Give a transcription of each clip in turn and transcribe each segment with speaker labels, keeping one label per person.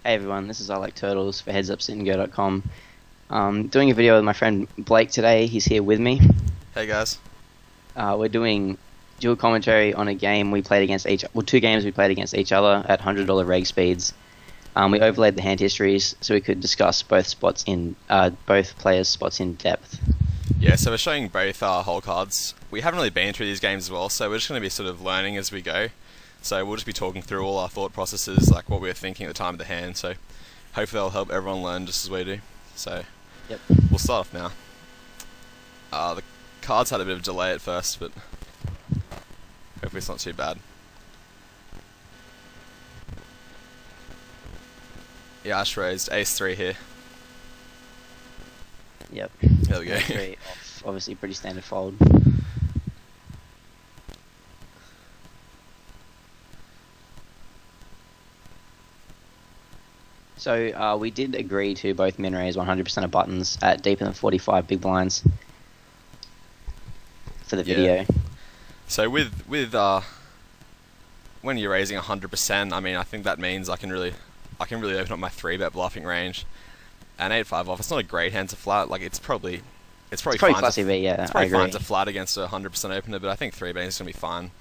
Speaker 1: Hey everyone, this is I Like Turtles for headsupsitandgo.com. Doing a video with my friend Blake today. He's here with me.
Speaker 2: Hey guys.
Speaker 1: We're doing dual commentary on a game we played against two games we played against each other at $100 reg speeds. We overlaid the hand histories so we could discuss both players' spots in depth.
Speaker 2: Yeah, so we're showing both our whole cards. We haven't really been through these games as well, so we're just going to be sort of learning as we go. So we'll just be talking through all our thought processes, like what we were thinking at the time of the hand. So hopefully that'll help everyone learn just as we do. So
Speaker 1: Yep.
Speaker 2: We'll start off now. The cards had a bit of delay at first, but hopefully it's not too bad. Yeah, Ash raised ace-3 here.
Speaker 1: Yep.
Speaker 2: There we go.
Speaker 1: Three off. Obviously pretty standard fold. So we did agree to both min raise 100% of buttons at deeper than 45 big blinds for the video.
Speaker 2: Yeah. So with when you're raising 100%, I mean, I think that means I can really open up my 3-bet bluffing range. And 8-5 off, it's not a great hand to flat. Like it's probably fine
Speaker 1: plus EV, yeah.
Speaker 2: It's probably fine to flat against a 100% opener, but I think 3-betting is gonna be fine.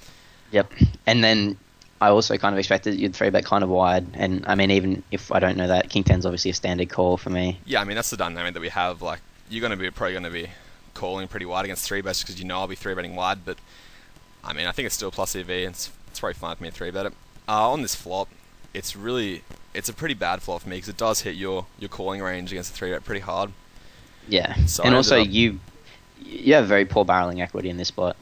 Speaker 1: Yep. And then I also kind of expected you'd 3-bet kind of wide, and I mean, even if I don't know that, King 10's obviously a standard call for me.
Speaker 2: Yeah, I mean that's the dynamic that we have. Like you're probably gonna be calling pretty wide against 3-bets because you know I'll be 3-betting wide. But I mean, I think it's still plus EV, and it's probably fine for me to 3-bet it. On this flop, it's a pretty bad flop for me because it does hit your calling range against a 3-bet pretty hard.
Speaker 1: Yeah,
Speaker 2: so
Speaker 1: and also you have very poor barreling equity in this spot.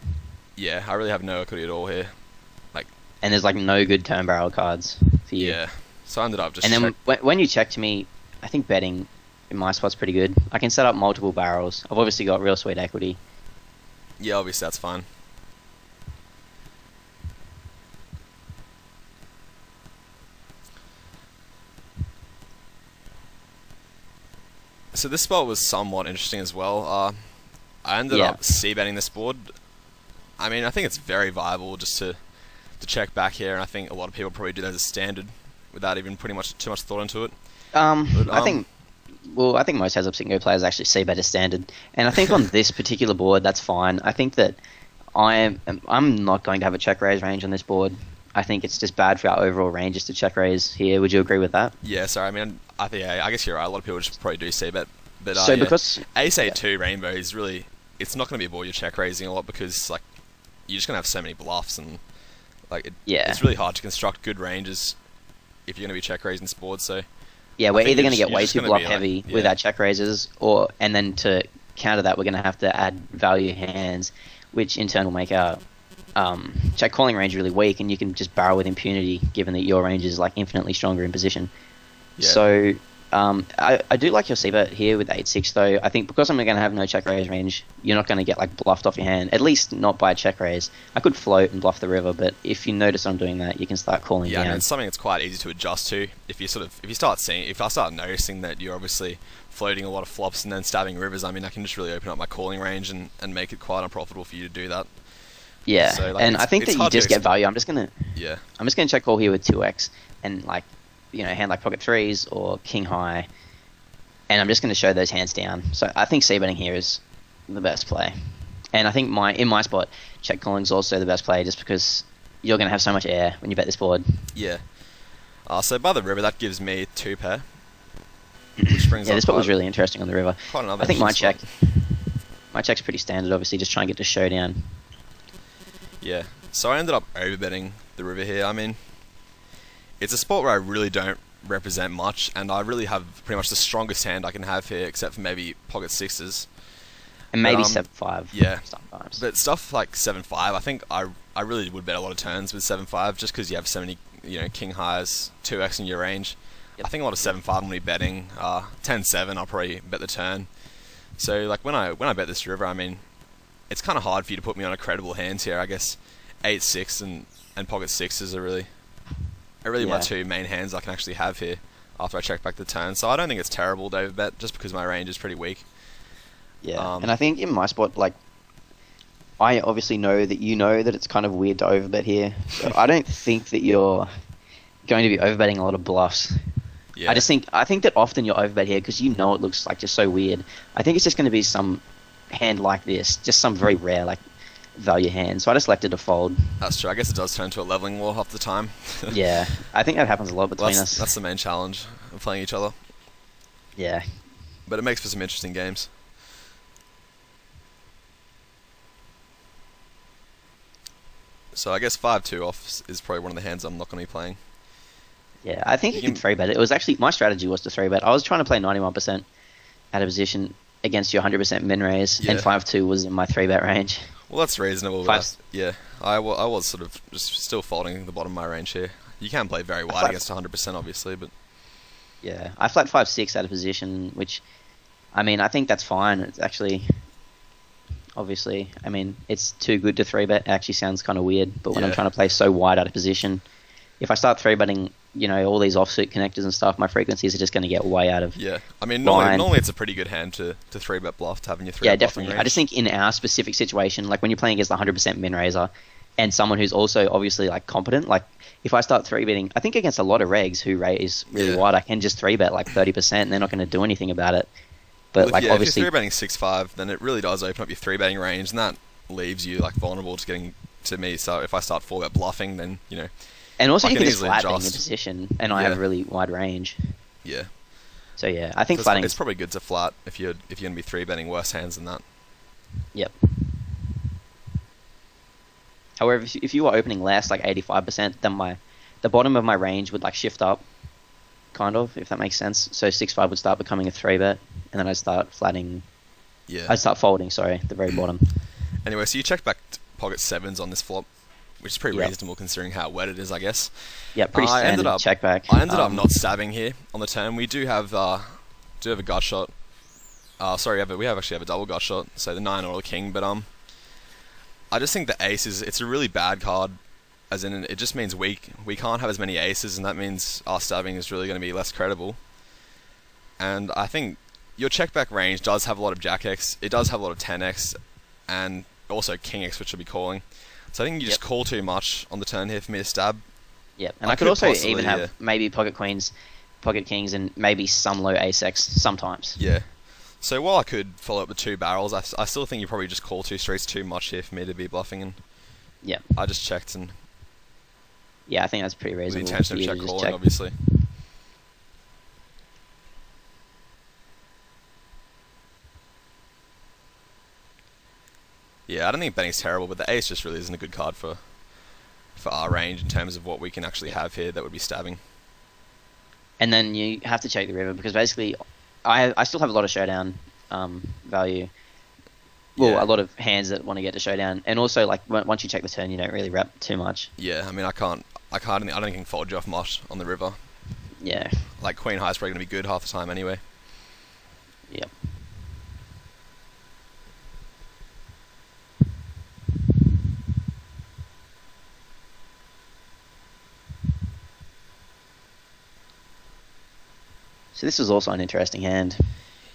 Speaker 2: Yeah, I really have no equity at all here.
Speaker 1: And there's like no good turn barrel cards for you.
Speaker 2: Yeah, so I ended up just.
Speaker 1: And then when you check to me, I think betting in my spot's pretty good. I can set up multiple barrels. I've obviously got real sweet equity.
Speaker 2: Yeah, obviously that's fine. So this spot was somewhat interesting as well. I ended up c-betting this board. I mean, I think it's very viable just to check back here, and I think a lot of people probably do that as a standard without even putting too much thought into it.
Speaker 1: I think most heads up sit and go players actually c-bet as standard, and I think on this particular board that's fine. I think that I'm not going to have a check raise range on this board. I think it's just bad for our overall ranges to check raise here. Would you agree with that?
Speaker 2: Yeah, sorry. I mean, I guess you're right. A lot of people just probably do c-bet, but
Speaker 1: so
Speaker 2: yeah.
Speaker 1: Because
Speaker 2: Ace A2 Rainbow is really, it's not going to be a board you're check raising a lot because like you're just going to have so many bluffs and like it's really hard to construct good ranges if you're going to be check raising this board. So
Speaker 1: yeah, we're either going to get way too bluff heavy with our check raises, and then to counter that, we're going to have to add value hands, which in turn will make our check calling range really weak, and you can just barrel with impunity given that your range is like infinitely stronger in position. Yeah. So I do like your c-bet here with 8-6 though. I think because I'm going to have no check raise range, you're not going to get like bluffed off your hand, at least not by a check raise. I could float and bluff the river, but if you notice I'm doing that, you can start calling down.
Speaker 2: Yeah, it's something that's quite easy to adjust to. If I start noticing that you're obviously floating a lot of flops and then stabbing rivers, I mean, I can just really open up my calling range and make it quite unprofitable for you to do that.
Speaker 1: Yeah,
Speaker 2: so, like,
Speaker 1: and I think that you just get value. I'm just gonna check call here with 2x and like, you know, hand like pocket threes or king high, and I'm just going to show those hands down. So I think c-betting here is the best play, and I think in my spot, check calling is also the best play just because you're going to have so much air when you bet this board.
Speaker 2: Yeah. So by the river, that gives me 2 pair. Which brings
Speaker 1: this spot was really interesting on the river. I think my check's pretty standard. Obviously, just try and get to showdown.
Speaker 2: Yeah. So I ended up overbetting the river here. I mean, it's a spot where I really don't represent much, and I really have pretty much the strongest hand I can have here, except for maybe pocket sixes.
Speaker 1: And maybe 7-5.
Speaker 2: Yeah.
Speaker 1: Sometimes.
Speaker 2: But stuff like 7-5, I think I really would bet a lot of turns with 7-5, just because you have so many, you know, king highs, 2x in your range. Yep. I think a lot of 7-5 when we betting. 10-7, I'll probably bet the turn. So like when I bet this river, I mean, it's kind of hard for you to put me on a credible hand here. I guess 8-6 and pocket sixes are really my 2 main hands I can actually have here after I check back the turn. So I don't think it's terrible to overbet just because my range is pretty weak.
Speaker 1: Yeah, and I think in my spot, like, I obviously know that you know that it's kind of weird to overbet here. So I don't think that you're going to be overbetting a lot of bluffs.
Speaker 2: Yeah.
Speaker 1: I think that often you'll overbet here because you know it looks like just so weird. I think it's just going to be some hand like this, just some very rare like value hand. So I just elected to fold.
Speaker 2: That's true. I guess it does turn to a leveling war half the time.
Speaker 1: Yeah, I think that happens a lot between us.
Speaker 2: That's the main challenge of playing each other.
Speaker 1: Yeah.
Speaker 2: But it makes for some interesting games. So I guess 5-2 off is probably one of the hands I'm not going to be playing.
Speaker 1: Yeah, I think you can 3-bet it. It was actually, my strategy was to 3-bet. I was trying to play 91% out of position against your 100% min raise, and 5-2 was in my 3-bet range.
Speaker 2: Well, that's reasonable. Yeah, I was sort of just still folding the bottom of my range here. You can play very wide against 100%, obviously, but...
Speaker 1: Yeah, I flat 5-6 out of position, which, I mean, I think that's fine. It's actually... Obviously, I mean, it's too good to 3-bet. It actually sounds kind of weird, but when I'm trying to play so wide out of position, if I start 3-betting, you know, all these offsuit connectors and stuff, my frequencies are just going to get way out of
Speaker 2: I mean, normally it's a pretty good hand to 3-bet bluff, to have in your 3-bet
Speaker 1: Yeah, definitely. I just think in our specific situation, like when you're playing against the 100% min raiser, and someone who's also obviously like competent, like if I start 3-betting, I think against a lot of regs who raise really wide, I can just 3-bet like 30% and they're not going to do anything about it. But like obviously,
Speaker 2: if you're 3-betting 6-5, then it really does open up your 3-betting range, and that leaves you like vulnerable to getting to me. So if I start 4-bet bluffing, then you know.
Speaker 1: And also, you can just flat betting in position, and I have a really wide range.
Speaker 2: Yeah.
Speaker 1: So yeah, I think flatting.
Speaker 2: It's probably good to flat if you're going to be 3-betting worse hands than that.
Speaker 1: Yep. However, if you were opening less, like 85%, then the bottom of my range would like shift up, kind of, if that makes sense. So 6-5 would start becoming a 3-bet, and then I'd start flatting.
Speaker 2: Yeah.
Speaker 1: I'd start folding. Sorry, at the very bottom.
Speaker 2: Anyway, so you checked back pocket 7s on this flop, which is pretty reasonable considering how wet it is, I guess.
Speaker 1: Yeah, pretty standard check back.
Speaker 2: I ended up not stabbing here on the turn. We do have a gut shot. Sorry, we actually have a double gut shot, so the 9 or the king, but I just think the ace it's a really bad card, as in it just means we can't have as many aces, and that means our stabbing is really going to be less credible. And I think your check back range does have a lot of jack x, it does have a lot of 10x, and also king x, which I'll be calling. So I think you just call too much on the turn here for me to stab.
Speaker 1: Yep, and I could also even have maybe pocket queens, pocket kings, and maybe some low ace x sometimes.
Speaker 2: Yeah. So while I could follow up with 2 barrels, I still think you probably just call 2 streets too much here for me to be bluffing. And I just checked, and
Speaker 1: yeah, I think that's pretty reasonable.
Speaker 2: With the intention of check calling, obviously. Yeah, I don't think betting's terrible, but the ace just really isn't a good card for our range in terms of what we can actually have here that would be stabbing.
Speaker 1: And then you have to check the river, because basically I still have a lot of showdown value. Well, a lot of hands that want to get to showdown, and also like once you check the turn, you don't really rep too much.
Speaker 2: Yeah, I mean I don't think I can fold you off much on the river.
Speaker 1: Yeah.
Speaker 2: Like queen high is probably going to be good half the time anyway.
Speaker 1: Yep. So this was also an interesting hand.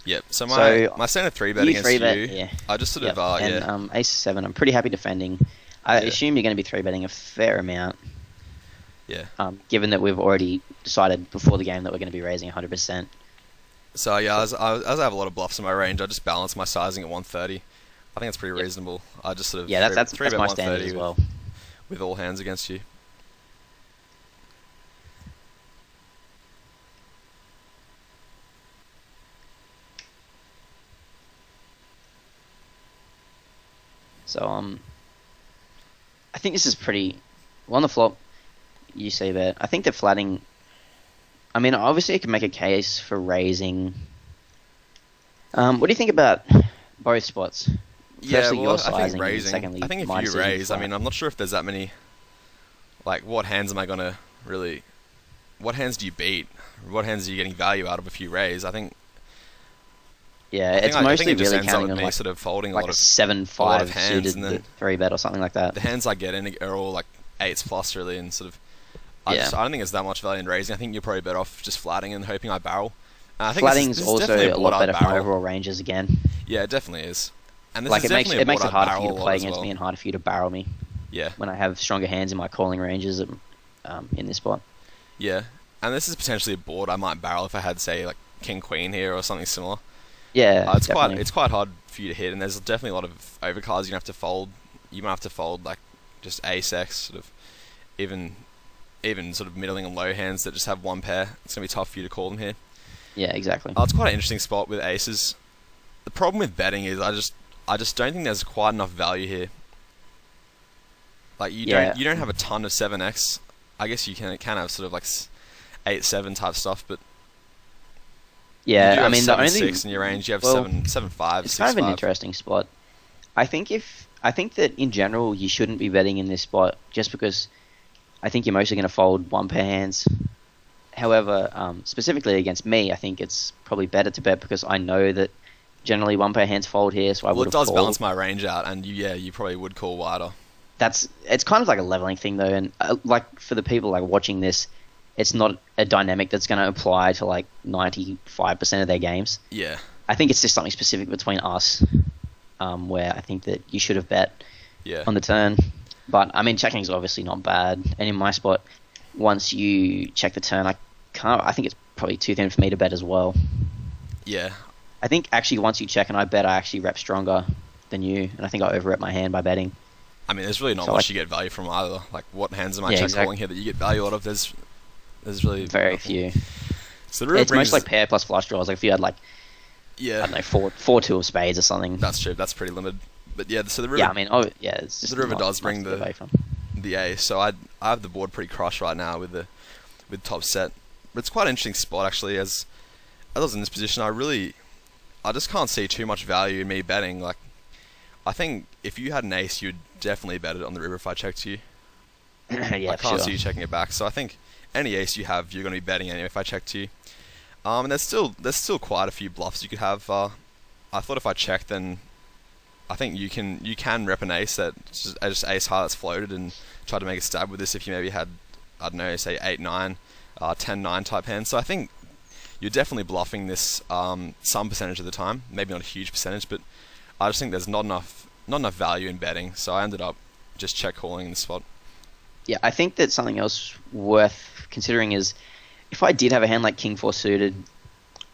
Speaker 2: Yep. So my standard 3-bet against you, I just sort of
Speaker 1: and ace-7, I'm pretty happy defending. I assume you're going to be 3-betting a fair amount.
Speaker 2: Yeah.
Speaker 1: Given that we've already decided before the game that we're going to be raising 100%.
Speaker 2: So yeah, as I have a lot of bluffs in my range, I just balance my sizing at 130. I think that's pretty reasonable. I just sort of
Speaker 1: that's my standard as well.
Speaker 2: With all hands against you.
Speaker 1: So I think this is pretty well on the flop. You say that. I think that flatting. I mean, obviously, I can make a case for raising. What do you think about both spots?
Speaker 2: Firstly, well, I think raising. Secondly, I think if you raise, I mean, I'm not sure if there's that many. Like, what hands am I gonna really? What hands do you beat? What hands are you getting value out of if you raise? I think.
Speaker 1: Yeah, it's mostly really counting on
Speaker 2: like, sort of folding
Speaker 1: like
Speaker 2: a lot of
Speaker 1: 7-5 suited 3-bet or something like that.
Speaker 2: The hands I get in are all like 8s plus really, and sort of. I don't think there's that much value in raising. I think you're probably better off just flatting and hoping I barrel. I think
Speaker 1: flatting's also a lot better for overall ranges again.
Speaker 2: Yeah, it definitely is. And
Speaker 1: like it makes it harder for you to play against me and harder for you to barrel me.
Speaker 2: Yeah.
Speaker 1: When I have stronger hands in my calling ranges in this spot.
Speaker 2: Yeah. And this is potentially a board I might barrel if I had, say, like King Queen here or something similar.
Speaker 1: Yeah,
Speaker 2: it's quite hard for you to hit, and there's definitely a lot of overcards you have to fold. You might have to fold like just ace x, sort of even sort of middling and low hands that just have one pair. It's gonna be tough for you to call them here.
Speaker 1: Yeah, exactly.
Speaker 2: It's quite an interesting spot with aces. The problem with betting is I just don't think there's quite enough value here. Like you don't have a ton of 7x. I guess you can have sort of like 8-7 type stuff, but
Speaker 1: yeah, I mean, the
Speaker 2: 7-6 in your range, you have 7-5.
Speaker 1: It's kind of an interesting spot. I think that in general you shouldn't be betting in this spot just because I think you're mostly going to fold one pair hands. However, specifically against me, I think it's probably better to bet because I know that generally one pair hands fold here, so I would have called.
Speaker 2: It does balance my range out, and you probably would call wider.
Speaker 1: It's kind of like a leveling thing though, and like for the people like watching this, it's not a dynamic that's going to apply to like 95% of their games.
Speaker 2: Yeah.
Speaker 1: I think it's just something specific between us, where I think that you should have bet on the turn. But I mean, checking is obviously not bad, and in my spot, once you check the turn, I think it's probably too thin for me to bet as well.
Speaker 2: Yeah.
Speaker 1: I think actually once you check and I bet, I actually rep stronger than you, and I think I overrep my hand by betting.
Speaker 2: I mean, there's really not much you get value from either. Like, what hands am I check calling here that you get value out of? There's really
Speaker 1: very few.
Speaker 2: So
Speaker 1: it's mostly like pair plus flush draws. Like if you had like I don't know, four two of spades or something.
Speaker 2: That's true. That's pretty limited. But yeah, so the river.
Speaker 1: Yeah, I mean, it's just
Speaker 2: the river does bring the ace. So I have the board pretty crushed right now with top set. But it's quite an interesting spot actually. As I was in this position, I just can't see too much value in me betting. Like, I think if you had an ace, you'd definitely bet it on the river if I checked you.
Speaker 1: Yeah,
Speaker 2: I can't see you checking it back. So I think any ace you have, you're going to be betting anyway if I checked you. And there's still quite a few bluffs you could have. I thought if I checked, then I think you can rep an ace that just ace high that's floated and try to make a stab with this if you maybe had, I don't know, say 8-9, 10-9 type hands. So I think you're definitely bluffing this some percentage of the time. Maybe not a huge percentage, but I just think there's not enough value in betting. So I ended up just check calling in the spot.
Speaker 1: Yeah, I think that something else worth considering is if I did have a hand like King 4 suited,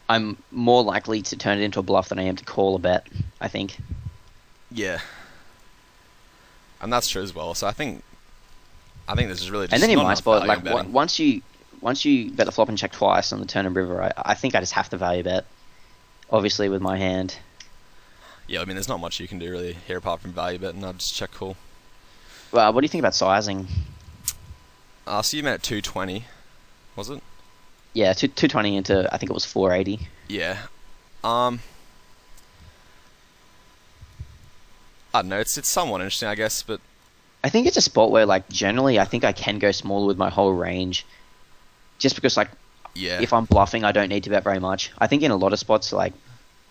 Speaker 1: I'm more likely to turn it into a bluff than I am to call a bet, I think.
Speaker 2: Yeah. And that's true as well. So I think this is really just
Speaker 1: and then in my spot, like
Speaker 2: once
Speaker 1: you bet the flop and check twice on the turn and river, I think I just have to value bet. Obviously with my hand.
Speaker 2: Yeah, I mean there's not much you can do really here apart from value bet, and I'll just check call.
Speaker 1: Well, what do you think about sizing?
Speaker 2: So you meant at 220, was it?
Speaker 1: Yeah, 220 into I think it was 480.
Speaker 2: Yeah. I don't know. It's somewhat interesting, I guess, but
Speaker 1: I think it's a spot where, like, generally, I think I can go smaller with my whole range, just because, like, if I'm bluffing, I don't need to bet very much. I think in a lot of spots, like,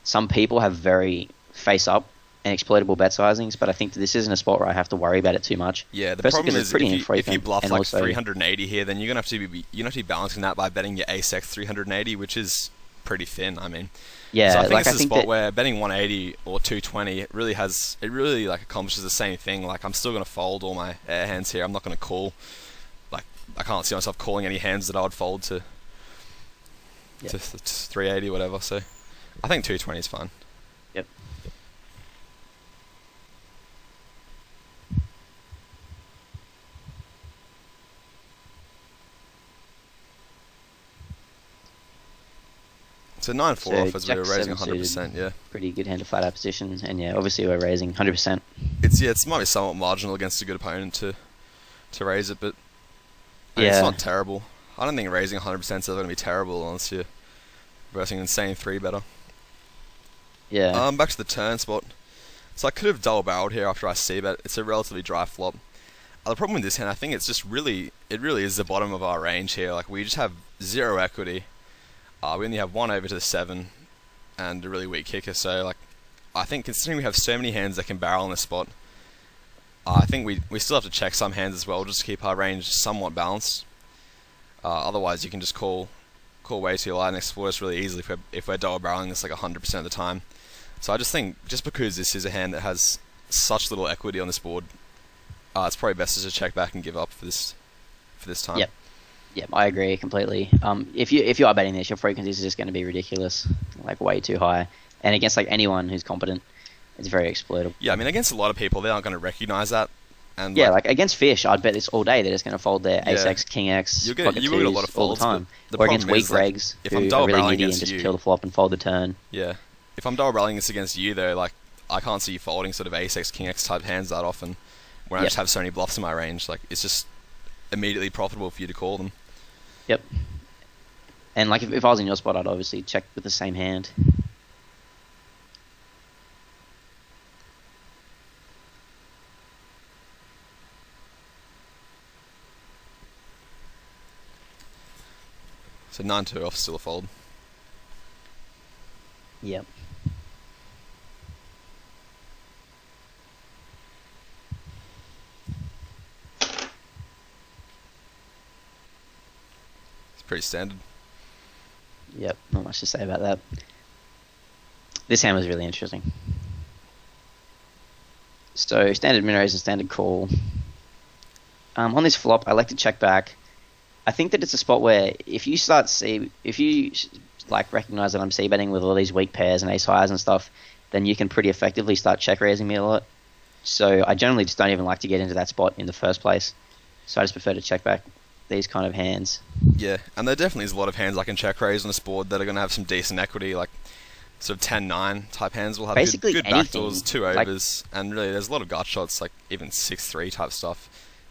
Speaker 1: some people have very face-up and exploitable bet sizings, but I think this isn't a spot where I have to worry about it too much.
Speaker 2: Yeah, the problem is if you bluff like 380 here, then you're gonna have to be balancing that by betting your ace x 380, which is pretty thin. I mean.
Speaker 1: Yeah,
Speaker 2: so I think it's a spot where betting 180 or 220 it really like accomplishes the same thing. Like I'm still gonna fold all my air hands here. I'm not gonna call. Like I can't see myself calling any hands that I would fold to 380 whatever. So I think 220 is fine.
Speaker 1: Yep.
Speaker 2: So 9-4 off as we were raising 100%, yeah.
Speaker 1: Pretty good hand to flat out position, and yeah, obviously we're raising 100%.
Speaker 2: It might be somewhat marginal against a good opponent to raise it, but I mean, it's not terrible. I don't think raising 100% is ever going to be terrible unless you're versing an insane 3-better.
Speaker 1: Yeah.
Speaker 2: Back to the turn spot. So I could have double barreled here after I c-bet. It's a relatively dry flop. The problem with this hand, I think it's just it really is the bottom of our range here. Like we just have zero equity. We only have 1 over to the 7 and a really weak kicker, so like I think considering we have so many hands that can barrel in this spot, I think we still have to check some hands as well just to keep our range somewhat balanced. Otherwise you can just call way too light and exploit us really easily if we're double barreling this like 100% of the time. So I just think just because this is a hand that has such little equity on this board, it's probably best to just check back and give up for this time.
Speaker 1: Yep. Yeah, I agree completely. If you are betting this, your frequency is just going to be ridiculous, like way too high. And against like anyone who's competent, it's very exploitable.
Speaker 2: Yeah, I mean against a lot of people, they aren't going to recognize that. And
Speaker 1: yeah, like against fish, I'd bet this all day. They're just going to fold their
Speaker 2: Yeah.
Speaker 1: Ace X, King X,
Speaker 2: You
Speaker 1: pocket
Speaker 2: will get a
Speaker 1: twos
Speaker 2: lot of
Speaker 1: all
Speaker 2: folds,
Speaker 1: the time.
Speaker 2: but the
Speaker 1: Or against
Speaker 2: problem
Speaker 1: weak
Speaker 2: is, like,
Speaker 1: regs
Speaker 2: if
Speaker 1: who
Speaker 2: I'm
Speaker 1: are
Speaker 2: double
Speaker 1: really
Speaker 2: barreling
Speaker 1: needy and
Speaker 2: against
Speaker 1: just
Speaker 2: you-
Speaker 1: kill the flop and fold the turn.
Speaker 2: Yeah. If I'm double barreling this against you though, like I can't see you folding sort of Ace X, King X type hands that often. When I
Speaker 1: Yep.
Speaker 2: just have so many bluffs in my range, like it's just immediately profitable for you to call them.
Speaker 1: Yep. And like if I was in your spot, I'd obviously check with the same hand.
Speaker 2: So 9-2 off, still a fold.
Speaker 1: Yep.
Speaker 2: It's pretty standard.
Speaker 1: Yep. Not much to say about that. This hand was really interesting. So standard min raise and standard call. On this flop, I like to check back. I think that it's a spot where if you like recognize that I'm c betting with all these weak pairs and ace highs and stuff, then you can pretty effectively start check raising me a lot. So I generally just don't even like to get into that spot in the first place. So I just prefer to check back these kind of hands.
Speaker 2: Yeah, and there definitely is a lot of hands I can check raise on this board that are going to have some decent equity, like sort of 10-9 type hands will have
Speaker 1: Basically
Speaker 2: good
Speaker 1: anything,
Speaker 2: backdoors, two overs, and really there's a lot of gut shots, like even 6-3 type stuff.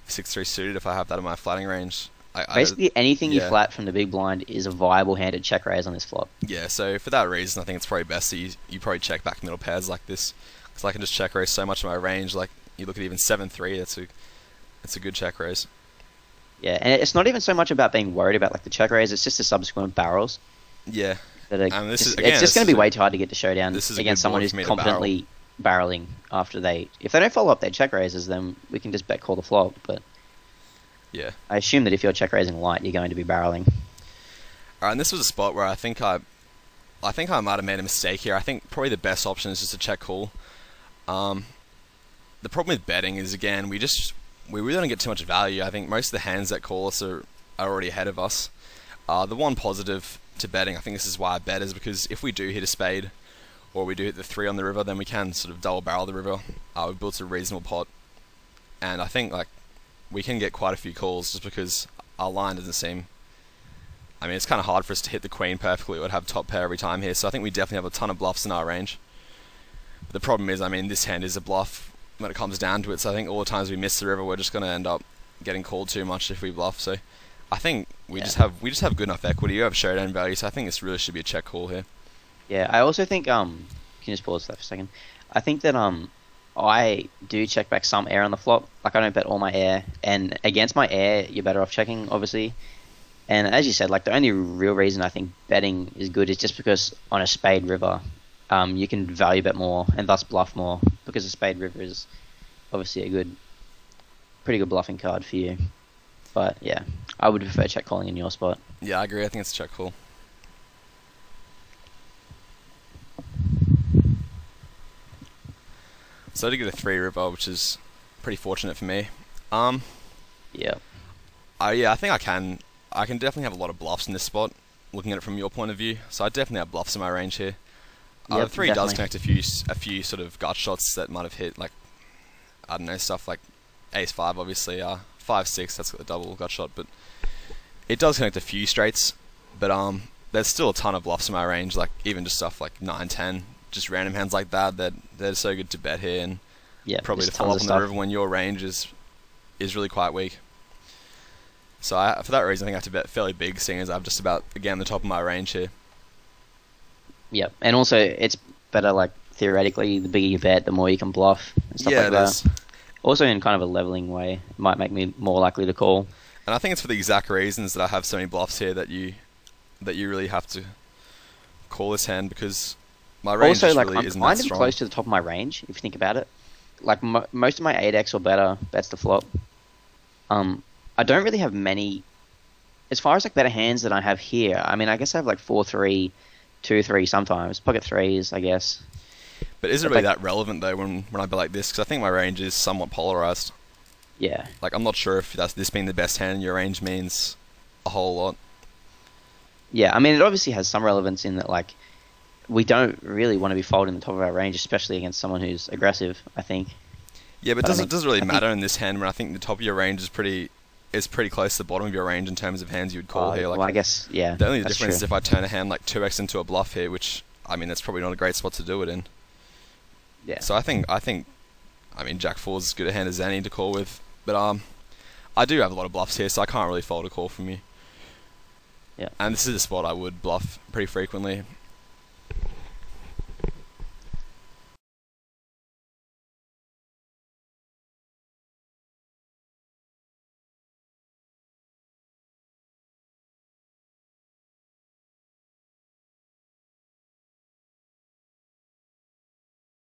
Speaker 2: 6-3 suited if I have that in my flatting range.
Speaker 1: Basically anything you
Speaker 2: yeah.
Speaker 1: flat from the big blind is a viable hand to check raise on this flop.
Speaker 2: Yeah, so for that reason, I think it's probably best that you probably check back middle pairs like this, because I can just check raise so much of my range. Like you look at even 7-3, that's a good check raise.
Speaker 1: Yeah, and it's not even so much about being worried about like the check raise. It's just the subsequent barrels.
Speaker 2: Yeah,
Speaker 1: That are
Speaker 2: and this
Speaker 1: just,
Speaker 2: is again,
Speaker 1: it's just going to be way too hard to get to showdown
Speaker 2: this is a
Speaker 1: against
Speaker 2: good
Speaker 1: someone
Speaker 2: board
Speaker 1: who's
Speaker 2: for me to
Speaker 1: competently barreling after they. If they don't follow up their check raises, then we can just bet call the flop. But
Speaker 2: yeah.
Speaker 1: I assume that if you're check raising light, you're going to be barreling.
Speaker 2: Alright, and this was a spot where I think I might have made a mistake here. I think probably the best option is just to check call. The problem with betting is, again, we really don't get too much value. I think most of the hands that call us are already ahead of us. The one positive to betting, I think this is why I bet, is because if we do hit a spade, or we do hit the 3 on the river, then we can sort of double barrel the river. We've built a reasonable pot, and I think like we can get quite a few calls just because our line doesn't seem... I mean, it's kind of hard for us to hit the queen perfectly. It would have top pair every time here, so I think we definitely have a ton of bluffs in our range. But the problem is, I mean, this hand is a bluff when it comes down to it, so I think all the times we miss the river, we're just going to end up getting called too much if we bluff. So I think we just have good enough equity. You have showdown value, so I think this really should be a check call here.
Speaker 1: Yeah, I also think can you just pause that for a second? I think that I do check back some air on the flop. Like I don't bet all my air, and against my air, you're better off checking, obviously. And as you said, like the only real reason I think betting is good is just because on a spade river, you can value bet more and thus bluff more, because a spade river is obviously a pretty good bluffing card for you. But yeah, I would prefer check calling in your spot.
Speaker 2: Yeah, I agree. I think it's a check call. So I did get a 3 river, which is pretty fortunate for me.
Speaker 1: Yeah.
Speaker 2: Yeah, I think I can definitely have a lot of bluffs in this spot, looking at it from your point of view. So I definitely have bluffs in my range here.
Speaker 1: Yep,
Speaker 2: the 3
Speaker 1: definitely.
Speaker 2: does connect a few sort of gut shots that might have hit, like, I don't know, stuff like ace 5, obviously, 5-6, that's got the double gut shot, but it does connect a few straights, but there's still a ton of bluffs in my range, like even just stuff like 9-10, just random hands like that they're so good to bet here, and
Speaker 1: Yeah,
Speaker 2: probably to
Speaker 1: there's
Speaker 2: follow up
Speaker 1: tons
Speaker 2: on
Speaker 1: of
Speaker 2: the
Speaker 1: stuff.
Speaker 2: river when your range is really quite weak. So for that reason, I think I have to bet fairly big, seeing as I'm just about, again, the top of my range here.
Speaker 1: Yep, and also it's better, like theoretically, the bigger you bet, the more you can bluff and stuff
Speaker 2: Yeah,
Speaker 1: like
Speaker 2: it
Speaker 1: that.
Speaker 2: is.
Speaker 1: Also, in kind of a leveling way, it might make me more likely to call.
Speaker 2: And I think it's for the exact reasons that I have so many bluffs here that you really have to call this hand, because my range
Speaker 1: Also,
Speaker 2: just
Speaker 1: like
Speaker 2: really
Speaker 1: I'm
Speaker 2: isn't that
Speaker 1: kind of
Speaker 2: strong.
Speaker 1: close to the top of my range, if you think about it. Like most of my 8x or better bets the flop. I don't really have many. As far as like better hands that I have here, I mean, I guess I have like 4-3, 2-3 sometimes, pocket threes, I guess.
Speaker 2: But is it
Speaker 1: But
Speaker 2: really
Speaker 1: like-
Speaker 2: that relevant though when I bet like this? Because I think my range is somewhat polarized.
Speaker 1: Yeah.
Speaker 2: Like I'm not sure if this being the best hand in your range means a whole lot.
Speaker 1: Yeah, I mean, it obviously has some relevance in that, like, we don't really want to be folding the top of our range, especially against someone who's aggressive, I think.
Speaker 2: Yeah, but it doesn't really matter in this hand when I think the top of your range is pretty close to the bottom of your range in terms of hands you would call here. Like,
Speaker 1: well, I guess, yeah.
Speaker 2: The only difference is if I turn a hand like 2x into a bluff here, which, I mean, that's probably not a great spot to do it in.
Speaker 1: Yeah.
Speaker 2: So I think, I mean, Jack 4 is as good a hand as any to call with, but I do have a lot of bluffs here, so I can't really fold a call from you.
Speaker 1: Yeah.
Speaker 2: And this is a spot I would bluff pretty frequently.